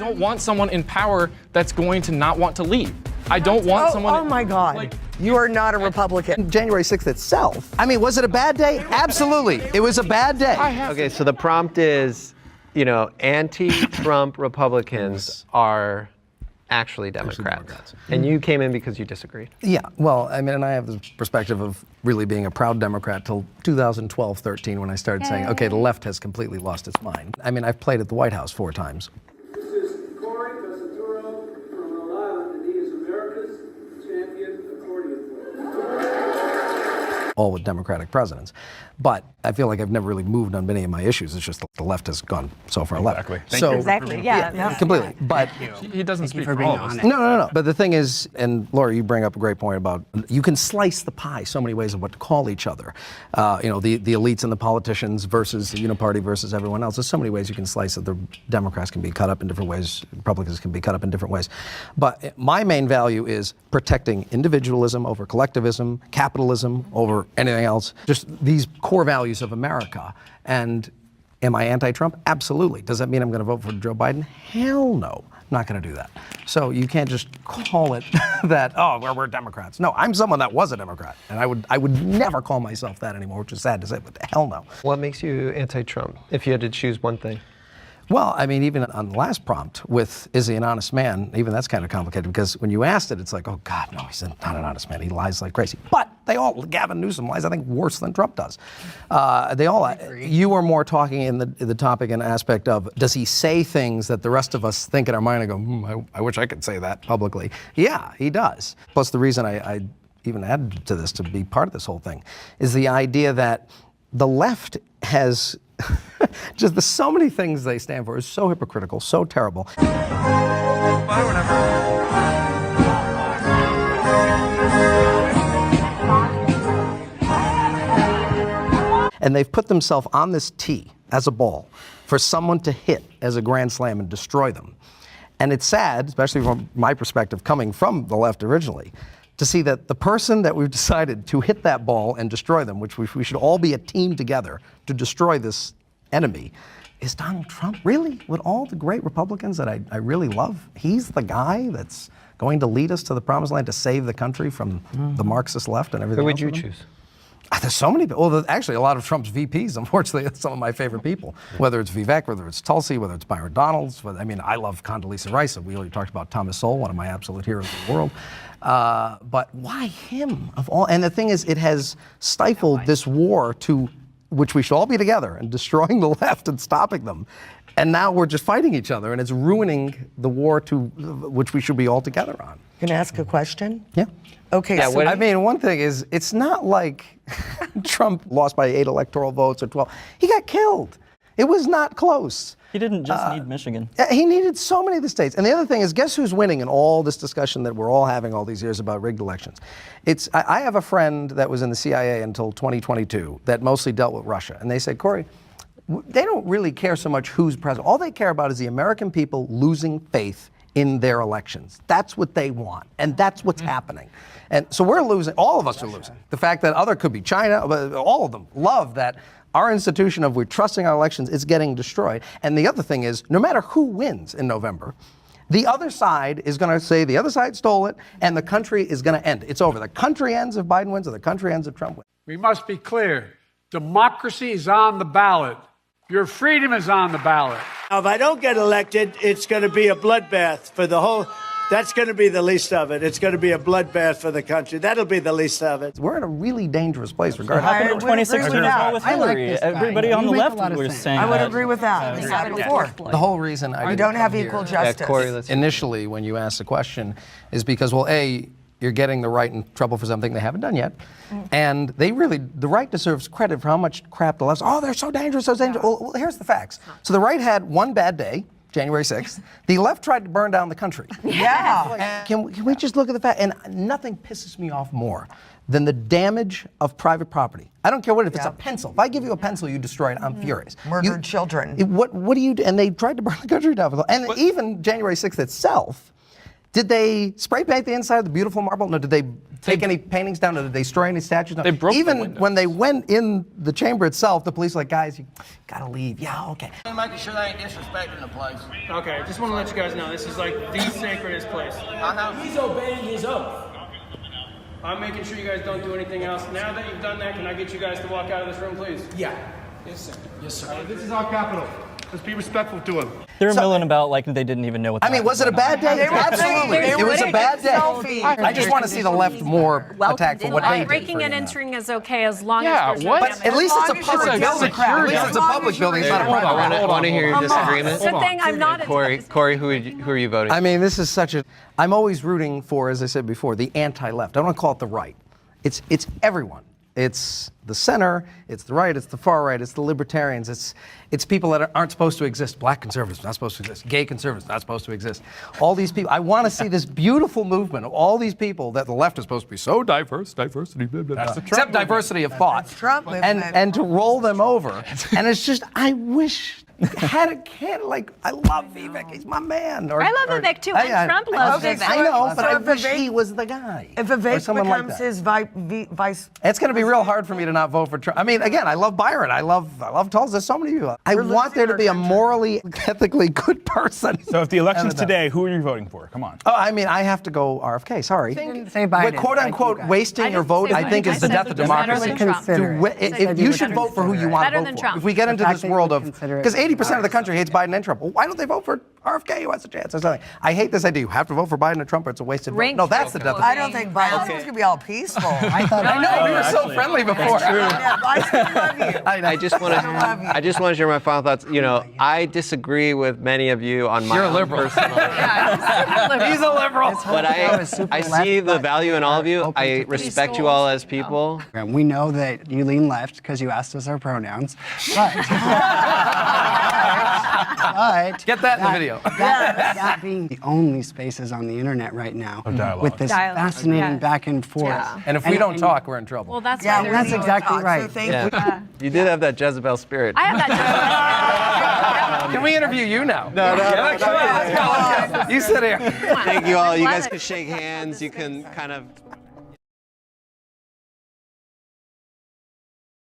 don't want someone in power that's going to not want to leave. I don't want someone. Oh my God. You are not a Republican. January 6th itself. I mean, was it a bad day? Absolutely. It was a bad day. Okay, so the prompt is, anti-Trump Republicans are actually Democrats. And you came in because you disagreed. Yeah, well, I mean, and I have the perspective of really being a proud Democrat till 2012-13 when I started saying, okay, the left has completely lost its mind. I mean, I've played at the White House 4 times. This is Cory Pesaturo from Rhode Island, and he is America's champion accordion player. All with Democratic presidents. But I feel like I've never really moved on many of my issues. It's just the left has gone so far left. Exactly. Yeah. Completely. But He doesn't speak for for being all of us. honest. No. But the thing is, and Laura, you bring up a great point about you can slice the pie so many ways of what to call each other. The elites and the politicians versus the uniparty versus everyone else. There's so many ways you can slice it. The Democrats can be cut up in different ways. Republicans can be cut up in different ways. But my main value is protecting individualism over collectivism, capitalism over anything else. Just these core values of America. And am I anti-Trump? Absolutely. Does that mean I'm going to vote for Joe Biden? Hell no. I'm not going to do that. So you can't just call it that, we're Democrats. No, I'm someone that was a Democrat. And I would never call myself that anymore, which is sad to say, but hell no. What makes you anti-Trump, if you had to choose one thing? Well, I mean, even on the last prompt with, is he an honest man? Even that's kind of complicated because when you asked it, it's like, oh God, no, he's not an honest man. He lies like crazy. But Gavin Newsom lies, I think, worse than Trump does. They all, you were more talking in the topic and aspect of, does he say things that the rest of us think in our mind and go, I wish I could say that publicly. Yeah, he does. Plus the reason I even added to this to be part of this whole thing is the idea that the left has just so many things they stand for is so hypocritical, so terrible. And they've put themselves on this tee as a ball for someone to hit as a grand slam and destroy them. And it's sad, especially from my perspective, coming from the left originally, to see that the person that we've decided to hit that ball and destroy them, which we should all be a team together to destroy this enemy, is Donald Trump. Really? With all the great Republicans that I really love, he's the guy that's going to lead us to the promised land to save the country from the Marxist left and everything else. Who would you choose? There's so many people. Well, actually, a lot of Trump's VPs, unfortunately, are some of my favorite people. Whether it's Vivek, whether it's Tulsi, whether it's Byron Donalds. I love Condoleezza Rice. We already talked about Thomas Sowell, one of my absolute heroes in the world. But why him of all? And the thing is, it has stifled this war to which we should all be together and destroying the left and stopping them. And now we're just fighting each other, and it's ruining the war to which we should be all together on. Can I ask a question? Yeah. Okay. Yeah, so I mean, one thing is, it's not like Trump lost by 8 electoral votes or 12. He got killed. It was not close. He didn't just need Michigan. He needed so many of the states. And the other thing is, guess who's winning in all this discussion that we're all having all these years about rigged elections? I have a friend that was in the CIA until 2022 that mostly dealt with Russia. And they said, Cory, they don't really care so much who's president. All they care about is the American people losing faith in their elections. That's what they want. And that's what's happening. And so we're losing. All of us are losing. The fact that other could be China, but all of them love that our institution of we're trusting our elections is getting destroyed. And the other thing is, no matter who wins in November, the other side is going to say the other side stole it, and the country is going to end. It's over. The country ends if Biden wins, or the country ends if Trump wins. We must be clear. Democracy is on the ballot. Your freedom is on the ballot. Now, if I don't get elected, it's going to be a bloodbath for the whole. That's going to be the least of it. It's going to be a bloodbath for the country. That'll be the least of it. We're in a really dangerous place regardless. What happened in 2016 as well with Hillary? Everybody on the left was saying I would that. agree with that. We said it before. The whole reason I We didn't don't have come equal here justice. Cory, let's initially when you asked the question is because, well, A, you're getting the right in trouble for something they haven't done yet. And the right deserves credit for how much crap the left's, they're so dangerous, so dangerous. Well, here's the facts. So the right had one bad day, January 6th. The left tried to burn down the country. Yeah. Can we just look at the fact? And nothing pisses me off more than the damage of private property. I don't care if it's a pencil. If I give you a pencil, you destroy it, I'm furious. Murdered children. What do you do? And they tried to burn the country down. And even January 6th itself, Did they spray paint the inside of the beautiful marble? No. Did they take any paintings down? Or did they destroy any statues? No. They broke the Even windows. when they went in the chamber itself, the police were like, guys, you gotta leave. Yeah, okay. Making sure they ain't disrespecting the place. Okay, just want to let you guys know this is like the sacredest place. I know. He's obeying his oath. I'm making sure you guys don't do anything else. Now that you've done that, can I get you guys to walk out of this room, please? Yeah. Yes, sir. Yes, sir. This is our capital. Let's be respectful to him. They were milling about like they didn't even know what. I mean, was it a bad day? Absolutely. It was a bad day. I just want to see the left more attacked for what they did. Breaking and entering is okay as long Yeah, as there's what? no But at least it's a public It's a building. At security. least it's a public building. It's not a private building. I want to hear your disagreement. Good thing I'm not. Corey, who are you voting? I mean, this is such a. I'm always rooting for, as I said before, the anti-left. I don't want to call it the right. It's everyone. It's the center. It's the right. It's the far right. It's the libertarians. It's people that aren't supposed to exist. Black conservatives not supposed to exist. Gay conservatives not supposed to exist. All these people. I want to see this beautiful movement of all these people that the left is supposed to be so diverse, diversity, blah, blah, blah. Except diversity of thought. Trump movement. and to roll them over. And it's just, I wish. Had a kid like I love Vivek, he's my man. Or, I love Vivek too, and Trump loves Vivek. I know, but So I if wish Vivek- he was the guy. If or Vivek someone like becomes that. his vice, It's going to be real hard for me to not vote for Trump. I mean, again, I love Byron. I love Tulsa. There's so many people. I want there to be a morally, ethically good person. So if the election's today, who are you voting for? Come on. Oh, I mean, I have to go RFK. Sorry. say Biden. But quote unquote, wasting your vote, I think, is the death of democracy. Consider You should vote for who you want to Better vote than for. Trump. If we get into this world of, consider it because 80% of the country hates Biden and Trump. Well, why don't they vote for RFK? Who has a chance? Or something. I hate this idea. You have to vote for Biden or Trump, or it's a wasted vote. Ranked No, that's the death of I don't think Biden's going to be all peaceful. I know, we were so friendly before. Yeah, I still love you. I just want to share my final thoughts. You know, I disagree with many of you on my You're a own liberal. personal. He's a liberal. But I see the value in all of you. I respect you all as people. We know that you lean left because you asked us our pronouns, but Get that in the video. that being the only spaces on the internet right now with this fascinating back and forth. Yeah. And if we don't talk, we're in trouble. Well, that's Yeah, why that's exactly right. So thank Yeah. You did have that Jezebel spirit. I have that. Can we interview you now? No. Let's go. You sit here. Thank you all. You guys can shake hands. You can kind of